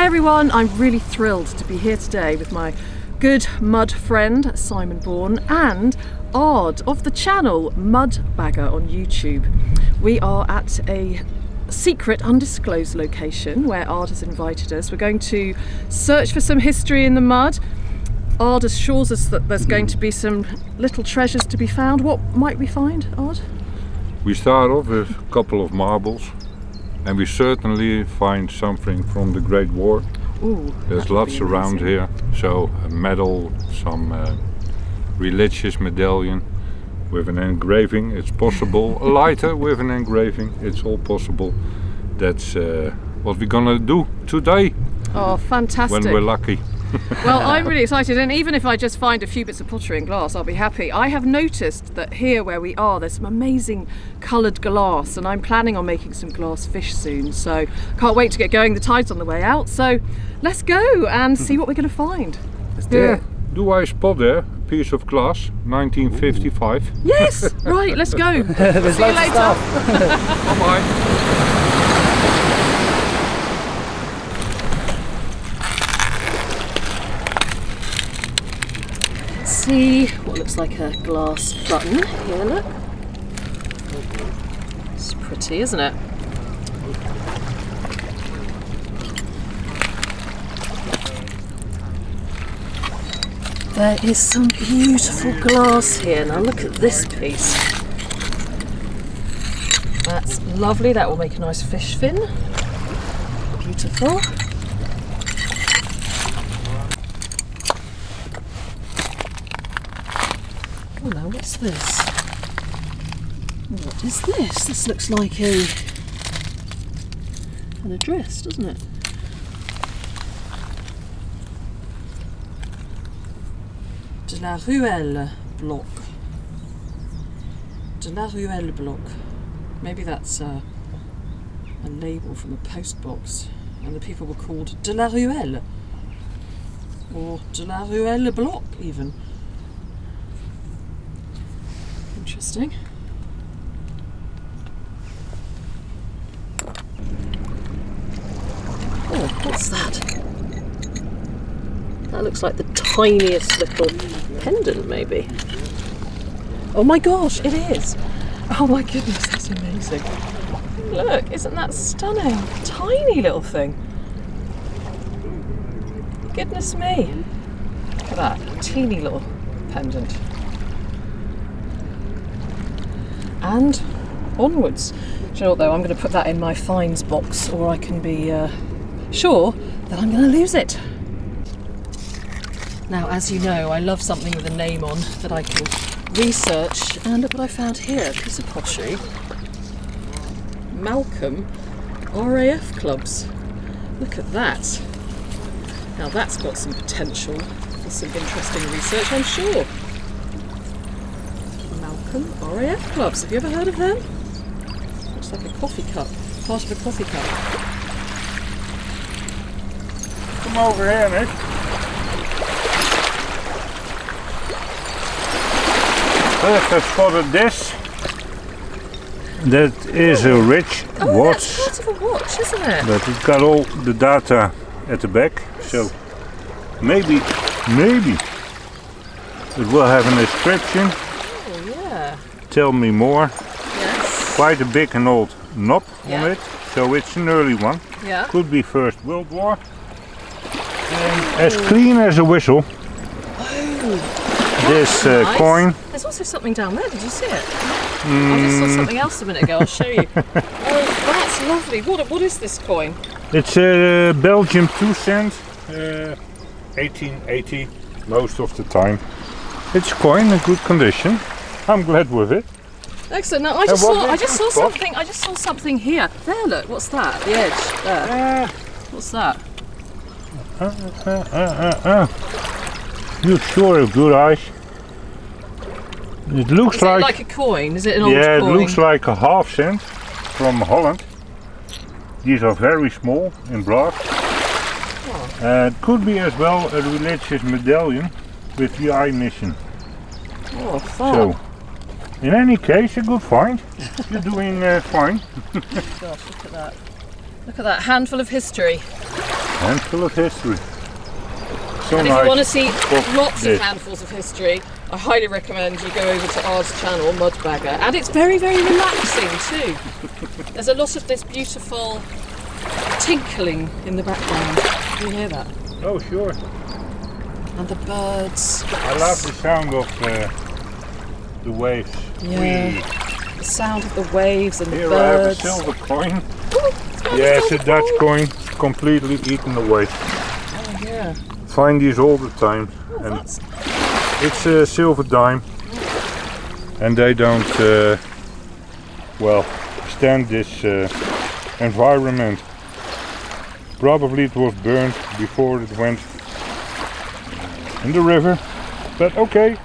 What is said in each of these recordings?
Hi everyone, I'm really thrilled to be here today with my good mud friend Simon Bourne and Ard of the channel Mudbagger on YouTube. We are at a secret undisclosed location where Ard has invited us. We're going to search for some history in the mud. Ard assures us that there's going to be some little treasures to be found. What might we find, Ard? We start off with a couple of marbles, and we certainly find something from the Great War. Ooh, there's lots around here, so a medal, some religious medallion with an engraving, it's possible. A lighter with an engraving, it's all possible. That's what we're gonna do today. Oh, fantastic. When we're lucky. Well, I'm really excited, and even if I just find a few bits of pottery and glass, I'll be happy. I have noticed that here where we are, there's some amazing coloured glass, and I'm planning on making some glass fish soon, so can't wait to get going. The tide's on the way out, so let's go and see what we're going to find. Let's do it. Do I spot there a piece of glass, 1955? Ooh. Yes, right, let's go. There's see you later. Bye-bye. See what looks like a glass button here, look. It's pretty, isn't it? There is some beautiful glass here. Now look at this piece. That's lovely, that will make a nice fish fin. Beautiful. Oh, now what's this? What is this? This looks like an address, doesn't it? De la Ruelle block. De la Ruelle block. Maybe that's a label from a post box, and the people were called De la Ruelle, or De la Ruelle block even. Interesting. Oh, what's that? That looks like the tiniest little pendant, maybe. Oh my gosh, it is! Oh my goodness, that's amazing. Look, isn't that stunning? Tiny little thing. Goodness me. Look at that, teeny little pendant. And onwards. Do you know what though, I'm going to put that in my finds box, or I can be sure that I'm going to lose it. Now, as you know, I love something with a name on that I can research, and look what I found here, a piece of pottery. Malcolm RAF clubs. Look at that. Now that's got some potential for some interesting research, I'm sure. RAF clubs, have you ever heard of them? Looks like a coffee cup, part of a coffee cup. Come over here, Nick. First I spotted this. That is a rich watch. That's part of a watch, isn't it? But it's got all the data at the back, so maybe it will have an inscription. Tell me more. Yes. Quite a big and old knob on it, so it's an early one. Yeah. Could be First World War. And as clean as a whistle. Oh, this nice. Coin. There's also something down there, did you see it? I just saw something else a minute ago, I'll show you. Oh, that's lovely. What is this coin? It's a Belgian 2 cent, 1880 most of the time. It's a coin in good condition. I'm glad with it. Excellent. Now I just saw something here. There, look. What's that? The edge there. What's that? You sure have good eyes. It looks is it like a coin? Is it an old coin? Yeah, it looks like a half cent from Holland. These are very small in block. Oh. It could be as well a religious medallion with the eye mission. Oh, fun. So, in any case, a good find. You're doing fine. Gosh, look at that. Look at that handful of history. Handful of history. So And if you want to see for lots this. of handfuls of history, I highly recommend you go over to Ard's channel, Mudbagger, and it's very, very relaxing too. There's a lot of this beautiful tinkling in the background. Can you hear that? Oh, sure. And the birds. I love the sound of the waves. Yeah. The sound of the waves and the Here I have a birds. silver coin. Ooh, it's got Yes, a a Dutch coin, completely eaten away. Oh yeah. Find these all the time. Oh, And that's it's a silver dime. And they don't, well, stand this environment. Probably it was burned before it went in the river. But okay,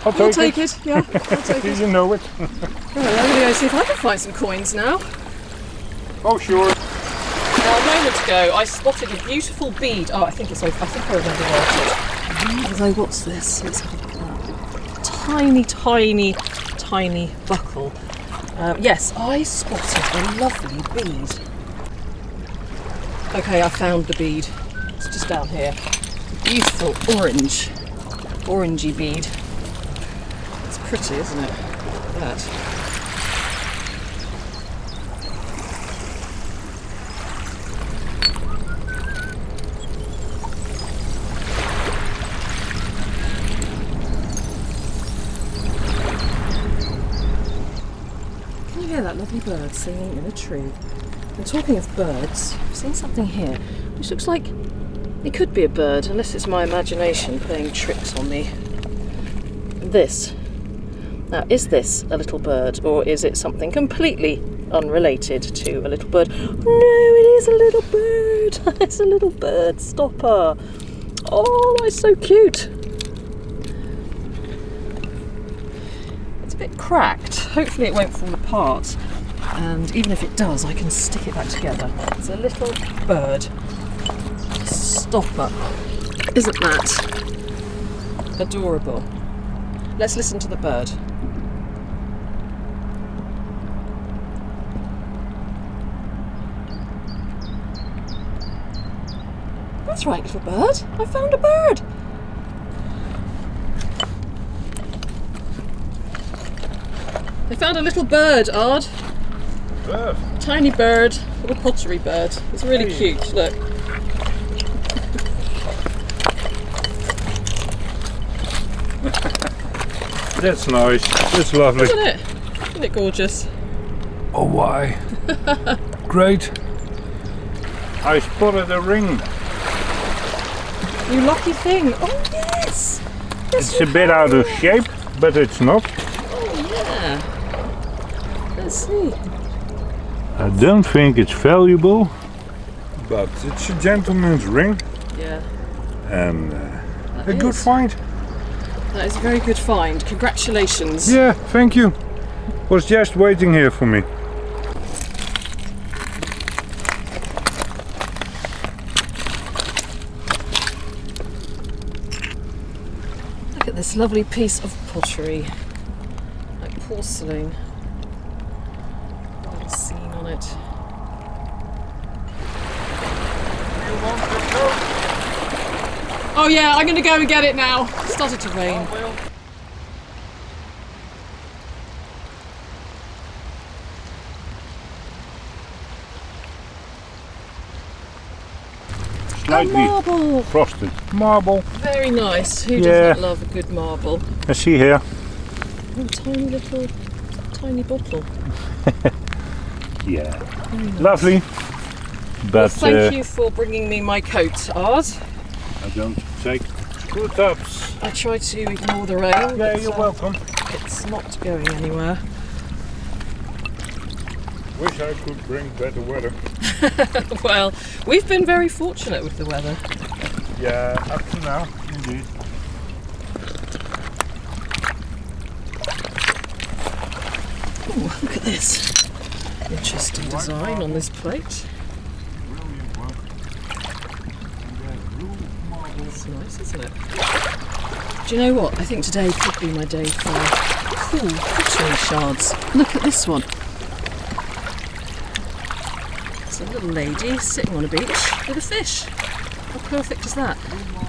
I'll I'll take take it. Yeah, I'll take it. You know it. Right, I'm going to go see if I can find some coins now. Oh, sure. Now, a moment ago, I spotted a beautiful bead. Oh, I think it's over. I think I remember where it is. Although, what's this? Let's have a look at that. Tiny, tiny, tiny buckle. Yes, I spotted a lovely bead. Okay, I found the bead. It's just down here. Beautiful orangey bead. It's pretty, isn't it? Look at that. Can you hear that lovely bird singing in a tree? And talking of birds, I've seen something here which looks like it could be a bird, unless it's my imagination playing tricks on me. This. Now, is this a little bird, or is it something completely unrelated to a little bird? No, it is a little bird. It's a little bird stopper. Oh, that's so cute. It's a bit cracked. Hopefully it won't fall apart. And even if it does, I can stick it back together. It's a little bird stopper. Isn't that adorable? Let's listen to the bird. That's right, little bird. I found a bird. I found a little bird, Ard. Bird. Tiny bird, little pottery bird. It's really cute, look. That's nice. That's lovely. Isn't it? Isn't it gorgeous? Oh, why? Great. I spotted a ring. You lucky thing. Oh, yes! Yes, It's a bit out of shape, but it's not. Oh, yeah. Let's see. I don't think it's valuable, but it's a gentleman's ring Yeah. and that a good is. find. That is a very good find. Congratulations. Yeah, thank you. Was just waiting here for me. Look at this lovely piece of pottery. Like porcelain. Little scene on it. Oh yeah, I'm gonna go and get it now. It started to rain. Slightly Marble. frosted marble. Very nice. Who Yeah. does not love a good marble? I see here. Oh, tiny little, tiny bottle. Yeah, Very nice. lovely. Well, But thank you for bringing me my coat, Ard. I don't take good ups. I try to ignore the rain. Yeah, but, you're welcome. It's not going anywhere. Wish I could bring better weather. Well, we've been very fortunate with the weather. Yeah, up to now, indeed. Oh, look at this. Interesting design on this plate. Brilliant one. And there's blue marble. It's nice, isn't it? Do you know what? I think today could be my day for cool pottery shards. Look at this one. It's a little lady sitting on a beach with a fish. How perfect is that?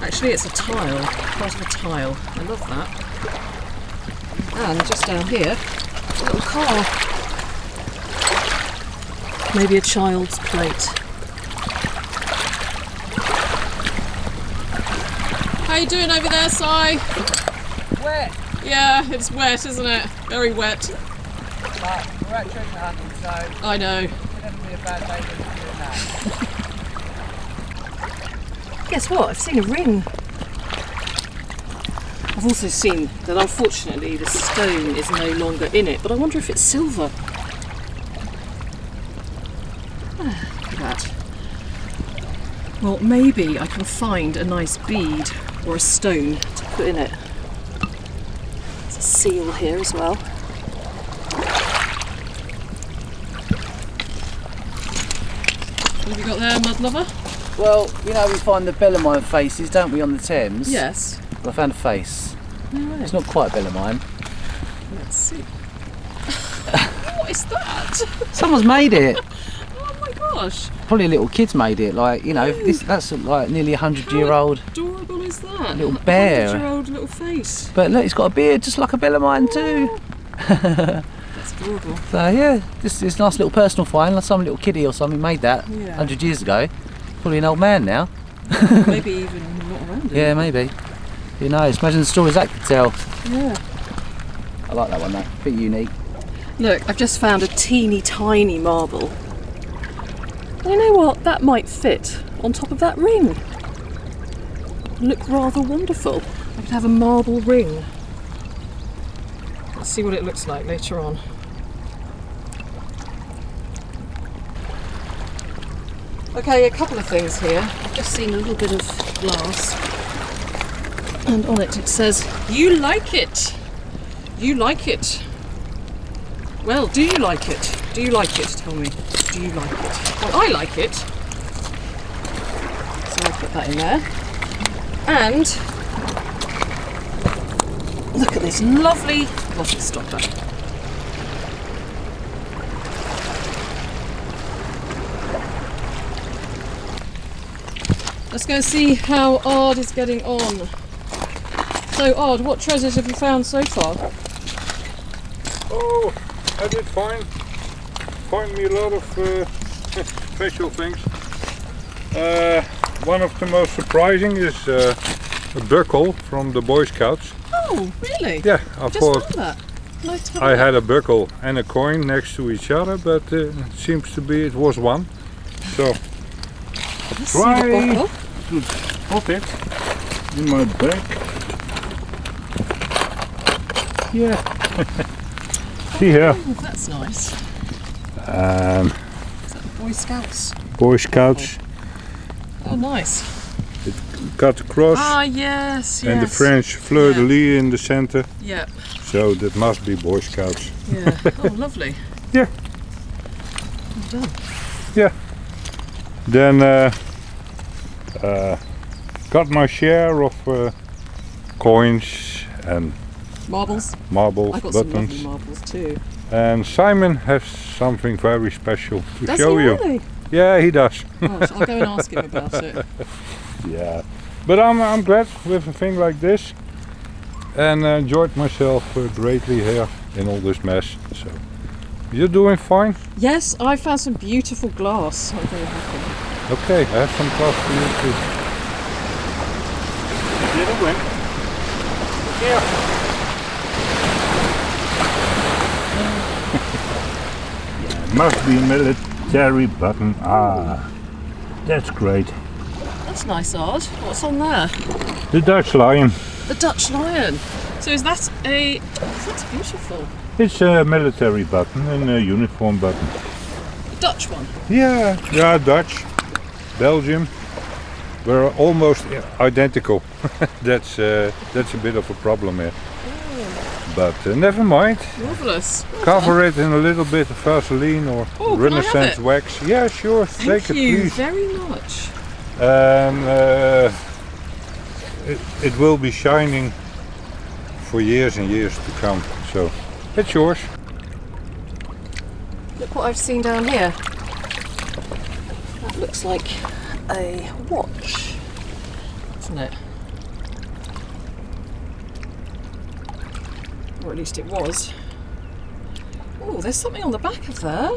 Actually, it's a tile, part of a tile. I love that. And just down here, a little car. Maybe a child's plate. How you doing over there, Si? Wet. Yeah, it's wet, isn't it? Very wet. But we're at treasure hunting, so I know. it would never be a bad day when we're doing that. Guess what? I've seen a ring. I've also seen that unfortunately the stone is no longer in it, but I wonder if it's silver. Look at that. Well, maybe I can find a nice bead or a stone to put in it. There's a seal here as well. What have you got there, mud lover? Well, you know we find the Bellarmine faces, don't we, on the Thames? Yes. Well, I found a face. No way. It's not quite a Bellarmine. Let's see. What is that? Someone's made it. Oh my gosh. Probably a little kid's made it. Like, you know, that's like nearly 100-year-old How adorable is that? little bear. 100-year-old little face. But look, it's got a beard just like a Bellarmine too. That's adorable. So yeah, this is a nice little personal find. Like some little kiddie or something made that Yeah. 100 years ago. Probably an old man now. Maybe even not around it. Yeah, maybe. Who knows? Imagine the stories that could tell. Yeah. I like that one though. A bit unique. Look, I've just found a teeny tiny marble. And you know what? That might fit on top of that ring. Look rather wonderful. I could have a marble ring. Let's see what it looks like later on. Okay, a couple of things here. I've just seen a little bit of glass. And on it says, "You like it. You like it." Well, do you like it? Do you like it? Tell me. Do you like it? Well, I like it. So I'll put that in there. And look at this lovely bottle stopper. Let's go and see how Ard is getting on. So Ard, what treasures have you found so far? Oh, I did find me a lot of special things. One of the most surprising is a buckle from the Boy Scouts. Oh, really? Yeah, I Just thought found that. Nice to have I a had a buckle and a coin next to each other, but it seems to be it was one. So look. Let's see the try bottle. to put it in my bag. Yeah. See here. Oh, that's nice. Is Um, that the Boy Scouts? Boy Scouts Oh, nice. cut across Ah, yes, yes. and the French fleur de lis in the center. Yeah, So that must be Boy Scouts. yeah. Oh, lovely. Yeah. Well done. Then got my share of coins and Marbles. marbles, I got some buttons. lovely marbles too. And Simon has something very special to Does show he you. really? Yeah, he does. Gosh, I'll go and ask him about it. Yeah. But I'm glad with a thing like this, and enjoyed myself greatly here in all this mess. So you're doing fine. Yes, I found some beautiful glass. I'm very happy. Okay, I have some glass for you too. You did a win. Yeah. Must be military button. Ah, that's great. That's nice, Ard. What's on there? The Dutch lion. The Dutch lion. So is that a... That's beautiful. It's a military button and a uniform button. The Dutch one. Yeah, Dutch, Belgium. We're almost identical. That's a bit of a problem here. But never mind. Marvellous. Cover it in a little bit of Vaseline or Oh, can I have Renaissance it? wax. Yeah, sure. Thank Take it, you please. very much. And it will be shining for years and years to come. So it's yours. Look what I've seen down here. That looks like a watch. isn't it? Or at least it was. Oh, there's something on the back of there.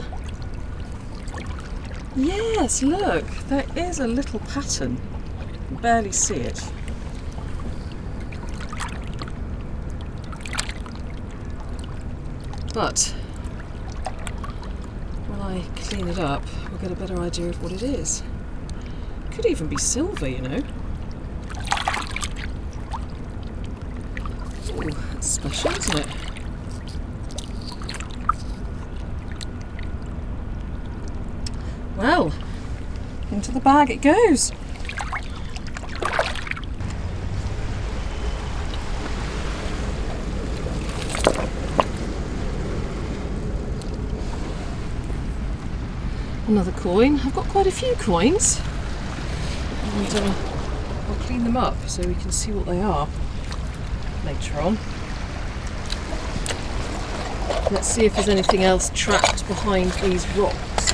Yes, look, there is a little pattern. You can barely see it. But when I clean it up, we'll get a better idea of what it is. Could even be silver, you know. Ooh, that's special, isn't it? Well, into the bag it goes. Another coin. I've got quite a few coins. And I'll clean them up so we can see what they are later on. Let's see if there's anything else trapped behind these rocks.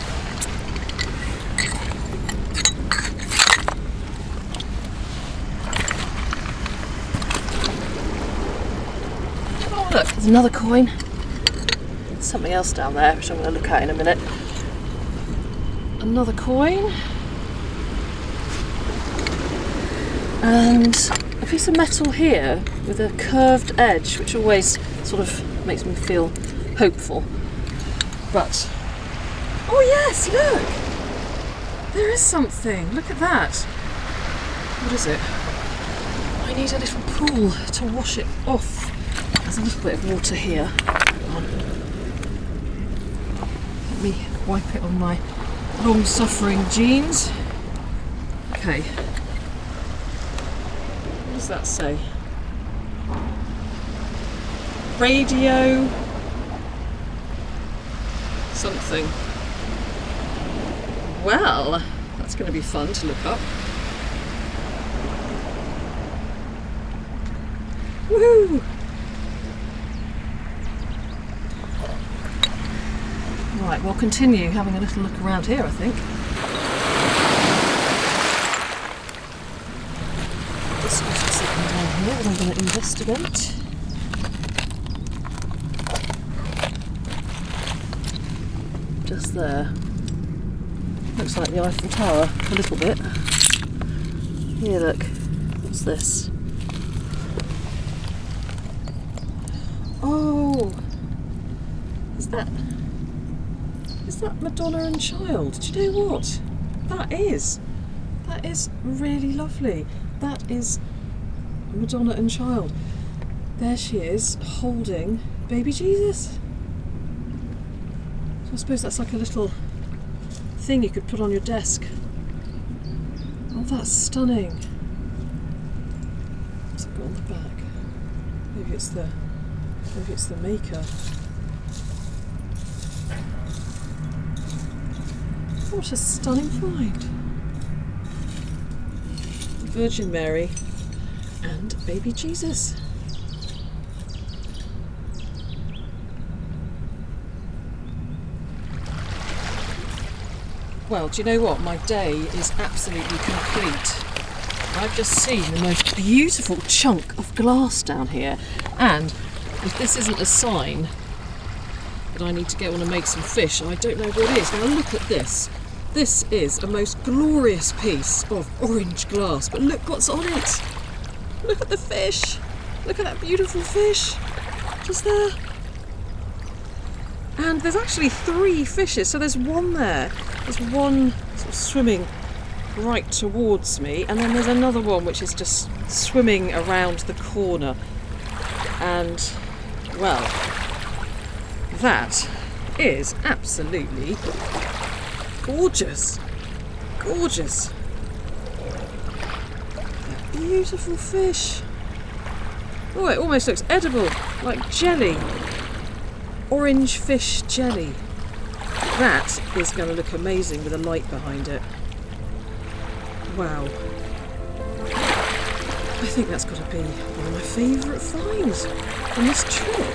Oh look, there's another coin. There's something else down there which I'm going to look at in a minute. Another coin. And a piece of metal here with a curved edge, which always sort of makes me feel hopeful. But, oh yes, look! There is something, look at that. What is it? I need a little pool to wash it off. There's a little bit of water here. Hang on. Let me wipe it on my long-suffering jeans. Okay. What does that say? Radio something. Well, that's going to be fun to look up. Woohoo! Right, we'll continue having a little look around here, I think. This special something down here that I'm going to investigate. Just there. Looks like the Eiffel Tower a little bit. Here, look. What's this? Oh! Is that Madonna and Child? Do you know what? That is really lovely. That is Madonna and Child. There she is, holding baby Jesus. So I suppose that's like a little thing you could put on your desk. Oh, that's stunning. What's it got on the back? Maybe it's the maker. What a stunning find. Virgin Mary and baby Jesus. Well, do you know what? My day is absolutely complete. I've just seen the most beautiful chunk of glass down here, and if this isn't a sign that I need to go on and make some fish, I don't know what is. Now look at this. This is a most glorious piece of orange glass, but look what's on it. Look at the fish. Look at that beautiful fish. Just there. And there's actually 3 fishes, so there's one there. There's one sort of swimming right towards me, and then there's another one which is just swimming around the corner. And, well, that is absolutely gorgeous. Gorgeous. That beautiful fish. Oh, it almost looks edible, like jelly. Orange fish jelly. That is going to look amazing with a light behind it. Wow. I think that's got to be one of my favourite finds on this trip.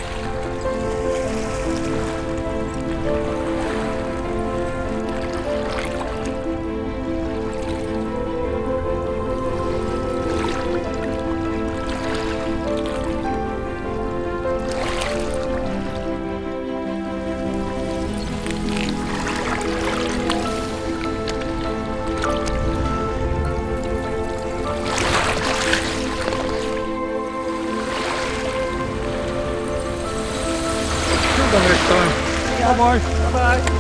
bye. Bye.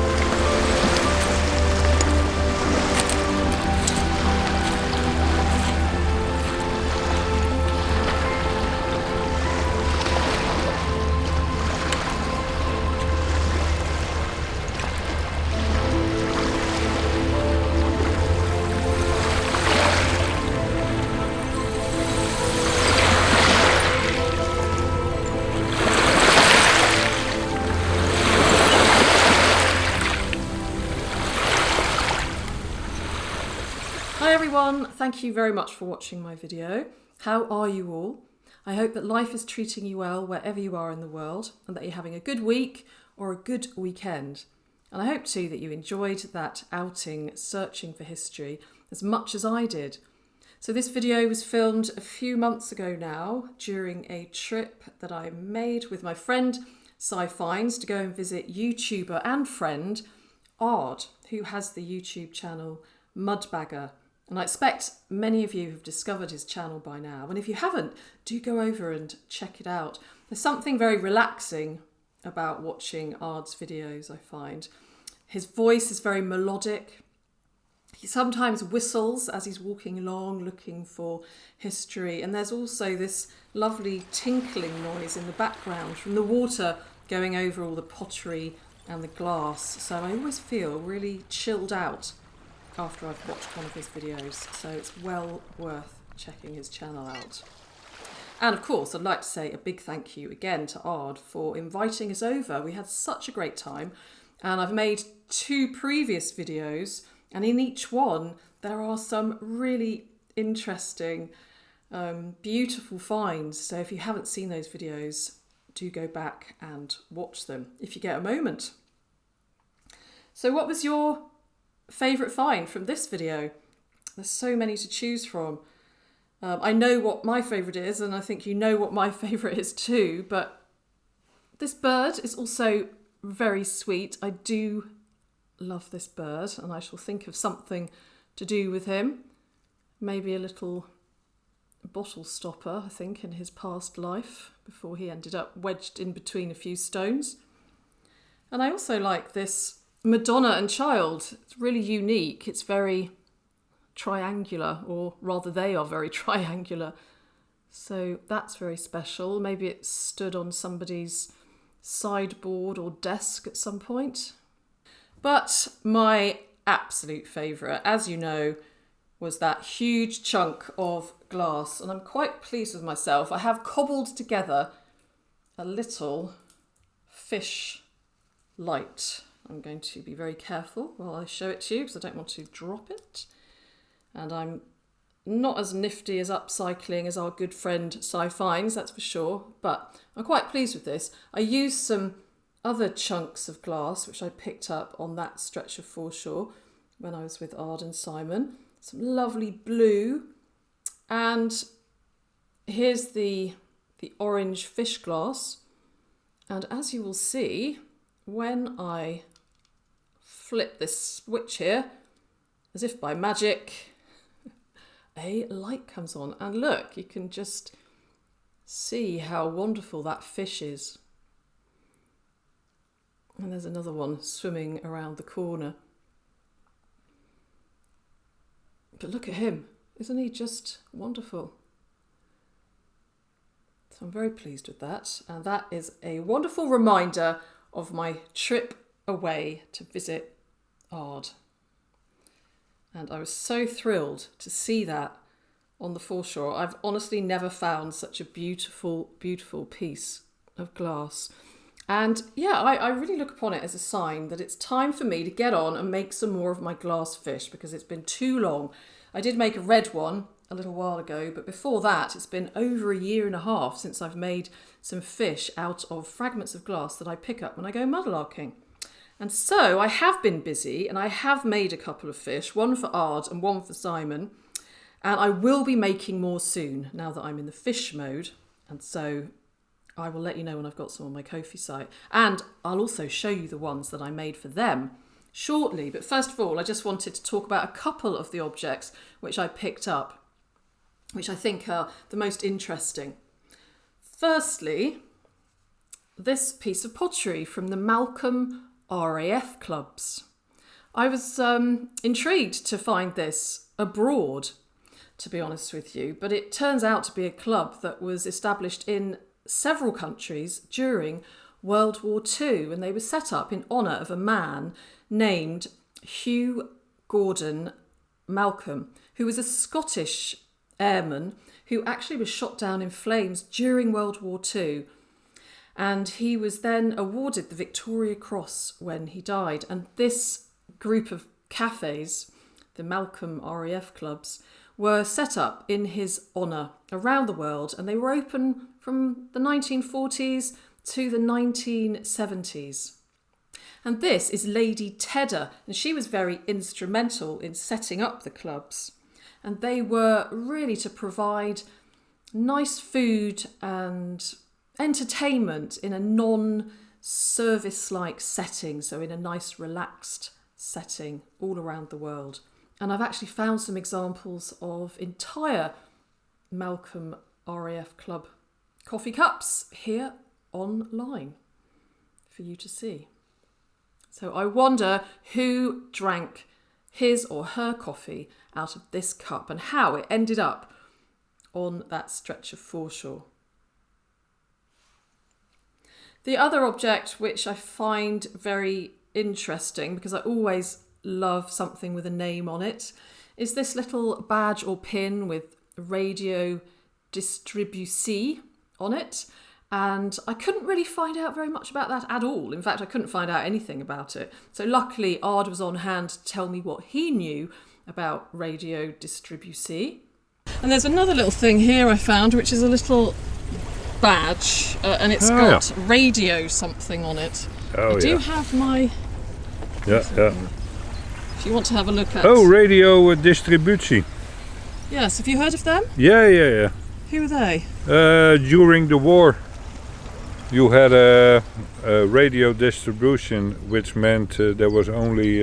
Hi everyone, thank you very much for watching my video. How are you all? I hope that life is treating you well wherever you are in the world and that you're having a good week or a good weekend. And I hope too that you enjoyed that outing searching for history as much as I did. So this video was filmed a few months ago now during a trip that I made with my friend Cy Fines to go and visit YouTuber and friend Ard, who has the YouTube channel Mudbagger. And I expect many of you have discovered his channel by now. And if you haven't, do go over and check it out. There's something very relaxing about watching Ard's videos, I find. His voice is very melodic. He sometimes whistles as he's walking along looking for history. And there's also this lovely tinkling noise in the background from the water going over all the pottery and the glass. So I always feel really chilled out after I've watched one of his videos, so it's well worth checking his channel out. And of course, I'd like to say a big thank you again to Ard for inviting us over. We had such a great time, and I've made 2 previous videos, and in each one there are some really interesting, beautiful finds. So if you haven't seen those videos, do go back and watch them if you get a moment. So what was your favourite find from this video? There's so many to choose from. I know what my favourite is, and I think you know what my favourite is too, but this bird is also very sweet. I do love this bird, and I shall think of something to do with him. Maybe a little bottle stopper, I think, in his past life before he ended up wedged in between a few stones. And I also like this Madonna and Child. It's really unique. It's very triangular, or rather they are very triangular. So that's very special. Maybe it stood on somebody's sideboard or desk at some point. But my absolute favourite, as you know, was that huge chunk of glass. And I'm quite pleased with myself. I have cobbled together a little fish light. I'm going to be very careful while I show it to you because I don't want to drop it. And I'm not as nifty as upcycling as our good friend Cy Fines, that's for sure, but I'm quite pleased with this. I used some other chunks of glass which I picked up on that stretch of foreshore when I was with Ard and Simon. Some lovely blue, and here's the orange fish glass. And as you will see, when I flip this switch here, as if by magic, a light comes on. And look, you can just see how wonderful that fish is. And there's another one swimming around the corner. But look at him. Isn't he just wonderful? So I'm very pleased with that. And that is a wonderful reminder of my trip away to visit Ard. And I was so thrilled to see that on the foreshore. I've honestly never found such a beautiful, beautiful piece of glass. And yeah, I really look upon it as a sign that it's time for me to get on and make some more of my glass fish, because it's been too long. I did make a red one a little while ago, but before that it's been over a year and a half since I've made some fish out of fragments of glass that I pick up when I go mudlarking. And so I have been busy, and I have made a couple of fish, one for Ard and one for Simon, and I will be making more soon now that I'm in the fish mode. And so I will let you know when I've got some on my Ko-fi site, and I'll also show you the ones that I made for them shortly. But first of all, I just wanted to talk about a couple of the objects which I picked up, which I think are the most interesting. Firstly, this piece of pottery from the Malcolm RAF clubs. I was intrigued to find this abroad, to be honest with you, but it turns out to be a club that was established in several countries during World War II, and they were set up in honour of a man named Hugh Gordon Malcolm, who was a Scottish airman who actually was shot down in flames during World War II. And he was then awarded the Victoria Cross when he died. And this group of cafes, the Malcolm RAF clubs, were set up in his honour around the world, and they were open from the 1940s to the 1970s. And this is Lady Tedder, and she was very instrumental in setting up the clubs. And they were really to provide nice food and entertainment in a non-service-like setting, so in a nice relaxed setting all around the world. And I've actually found some examples of entire Malcolm RAF Club coffee cups here online for you to see. So I wonder who drank his or her coffee out of this cup and how it ended up on that stretch of foreshore. The other object which I find very interesting, because I always love something with a name on it, is this little badge or pin with Radio Distributie on it. And I couldn't really find out very much about that at all. In fact, I couldn't find out anything about it. So luckily, Ard was on hand to tell me what he knew about Radio Distributie. And there's another little thing here I found, which is a little badge, and it's got radio something on it. I do have my... If you want to have a look at... Oh, Radio Distributie. Yes, have you heard of them? Yeah. Who are they? During the war, you had a radio distribution, which meant there was only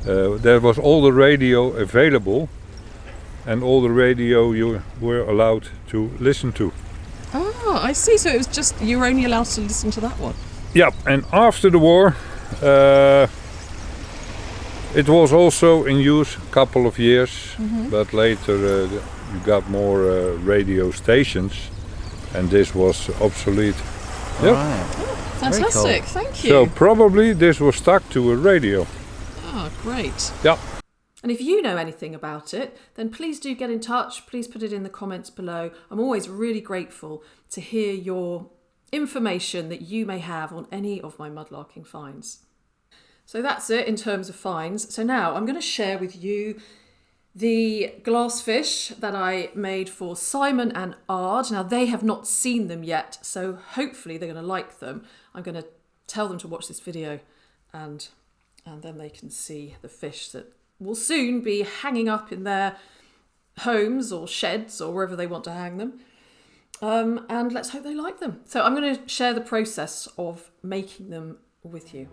there was all the radio available, and all the radio you were allowed to listen to. Oh, I see. So it was just you were only allowed to listen to that one. Yeah, and after the war, it was also in use a couple of years, but later you got more radio stations, and this was obsolete. Yep. Oh, fantastic, cool. Thank you. So probably this was stuck to a radio. Oh, great. Yeah. And if you know anything about it, then please do get in touch. Please put it in the comments below. I'm always really grateful to hear your information that you may have on any of my mudlarking finds. So that's it in terms of finds. So now I'm going to share with you the glassfish that I made for Simon and Ard. Now they have not seen them yet, so hopefully they're going to like them. I'm going to tell them to watch this video and then they can see the fish that will soon be hanging up in their homes or sheds or wherever they want to hang them. And let's hope they like them. So I'm going to share the process of making them with you.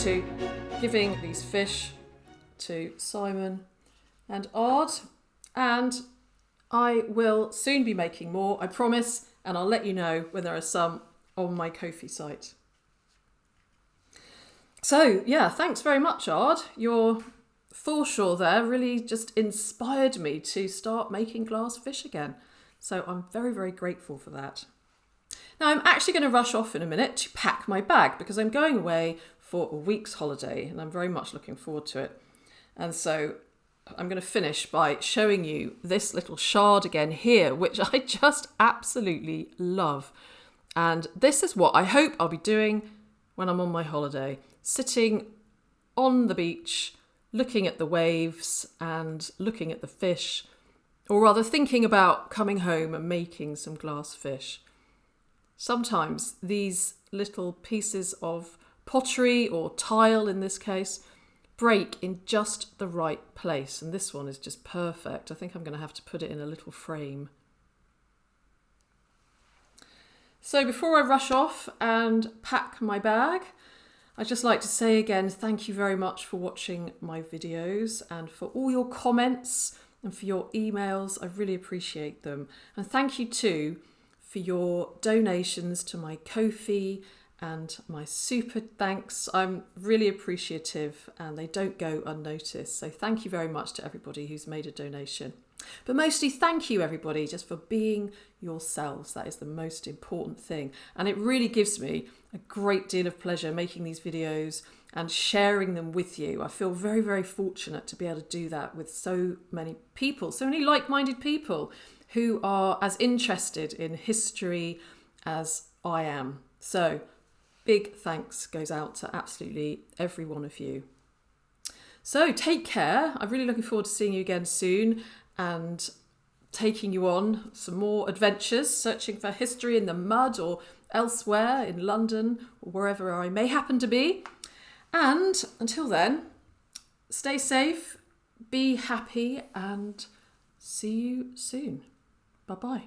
To giving these fish to Simon and Ard, and I will soon be making more, I promise, and I'll let you know when there are some on my Ko-fi site. So yeah, thanks very much, Ard. Your foreshore there really just inspired me to start making glass fish again. So I'm very, very grateful for that. Now I'm actually going to rush off in a minute to pack my bag because I'm going away for a week's holiday and I'm very much looking forward to it. And so I'm going to finish by showing you this little shard again here, which I just absolutely love. And this is what I hope I'll be doing when I'm on my holiday, sitting on the beach, looking at the waves and looking at the fish, or rather thinking about coming home and making some glass fish. Sometimes these little pieces of pottery or tile in this case break in just the right place, and this one is just perfect. I think I'm going to have to put it in a little frame. So before I rush off and pack my bag, I'd just like to say again, thank you very much for watching my videos and for all your comments and for your emails. I really appreciate them. And thank you too for your donations to my Ko-fi and my super thanks. I'm really appreciative and they don't go unnoticed. So thank you very much to everybody who's made a donation. But mostly thank you everybody just for being yourselves. That is the most important thing. And it really gives me a great deal of pleasure making these videos and sharing them with you. I feel very, very fortunate to be able to do that with so many people, so many like-minded people who are as interested in history as I am. So big thanks goes out to absolutely every one of you. So take care. I'm really looking forward to seeing you again soon and taking you on some more adventures, searching for history in the mud or elsewhere in London or wherever I may happen to be. And until then, stay safe, be happy, and see you soon. Bye-bye.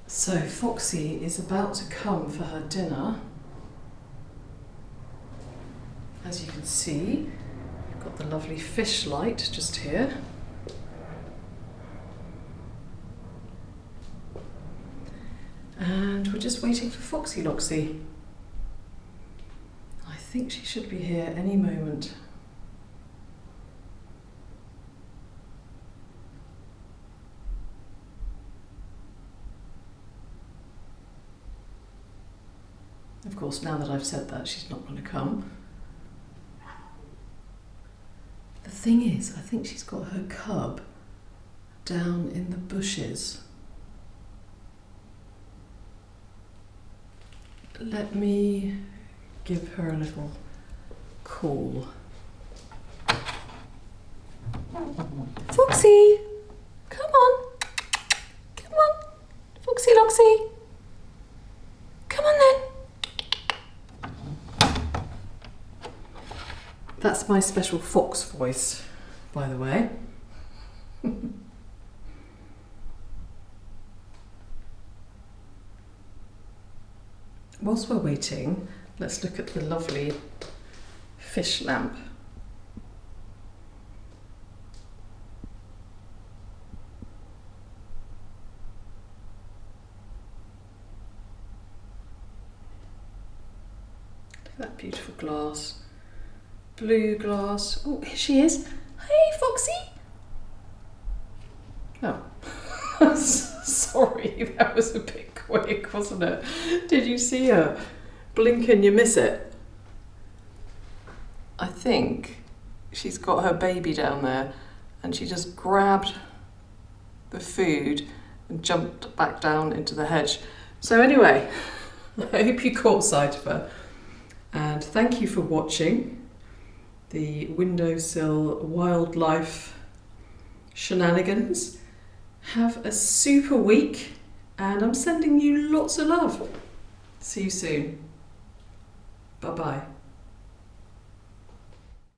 So Foxy is about to come for her dinner. As you can see, I've got the lovely fish light just here. And we're just waiting for Foxy Loxy. I think she should be here any moment. Of course, now that I've said that, she's not going to come. The thing is, I think she's got her cub down in the bushes. Let me give her a little call. Foxy! Come on! Come on! Foxy Loxy! Come on then! That's my special fox voice, by the way. Whilst we're waiting, let's look at the lovely fish lamp. Look at that beautiful glass. Blue glass. Oh, here she is. Hey, Foxy. Oh, sorry, that was a bit quick, wasn't it? Did you see her? Blink and you miss it. I think she's got her baby down there and she just grabbed the food and jumped back down into the hedge. So anyway, I hope you caught sight of her. And thank you for watching the windowsill wildlife shenanigans. Have a super week, and I'm sending you lots of love. See you soon. Bye-bye.